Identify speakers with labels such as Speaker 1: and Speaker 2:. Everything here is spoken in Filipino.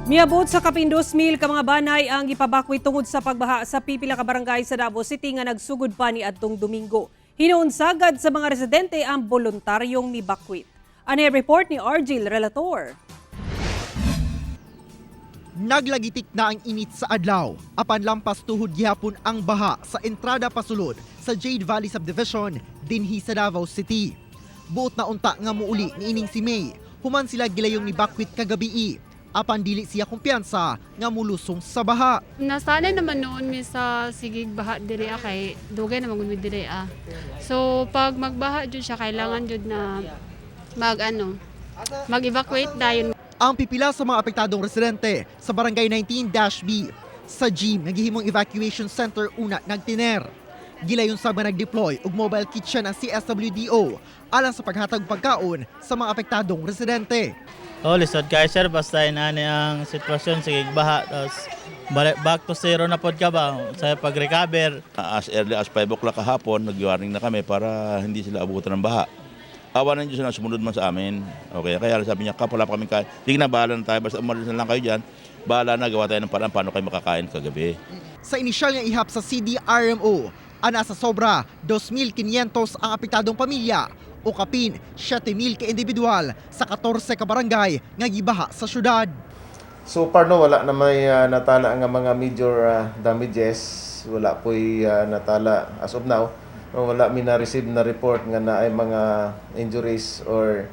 Speaker 1: Miabot sa kapin 2,000 ka mga banay ang ipabakwit tungod sa pagbaha sa pipila ka barangay sa Davao City nga nagsugod pa ni adtong Domingo. Hinuon sagad sa mga residente ang voluntaryong mibakwit. Ani report ni Argil Relator.
Speaker 2: Naglagitik na ang init sa adlaw. Apan lampas tuhod gihapon ang baha sa entrada pasulod sa Jade Valley Subdivision dinhi sa Davao City. Buot na unta nga muuli niining si May. Human sila gilayong ni bakwit kagabi. Apan dili siya kumpiyansa nga mulusong sa baha.
Speaker 3: Nasanay naman noon mi sa sigig baha diri kay dugay naman gud mi diri. So pag magbaha jud siya kailangan jud na mag-evacuate dayon.
Speaker 2: Ang pipila sa mga apektadong residente sa Barangay 19-B sa gym naghihimong evacuation center una nagtiner. Gilayon sa mga nag-deploy og mobile kitchen ang CSWDO alang sa paghatag pagkaon sa mga apektadong residente.
Speaker 4: Lisod kay sir, basta inani ang sitwasyon, sige baha, tapos back to zero na pod ka ba sa pag-recover.
Speaker 5: As early as 5 o'clock kahapon, nag-warning na kami para hindi sila abutan ng baha. Awa ng Diyos na sumunod man sa amin. Okay, kaya sabi niya, wala pa kami kain. Sige na, bahala na tayo, basta umalis na lang kayo dyan. Bahala na, gawa tayo ng paraan paano kayo makakain kagabi.
Speaker 2: Sa inisyal nga ihap sa CDRMO, ana sa sobra 2,500 ang apektadong pamilya o kapin 7,000 ka individual sa 14 ka barangay nga gibaha sa syudad.
Speaker 6: So far no, wala na may natala nga mga major damages. Wala po'y natala as of now. No, wala mi na-receive na report nga na ay mga injuries or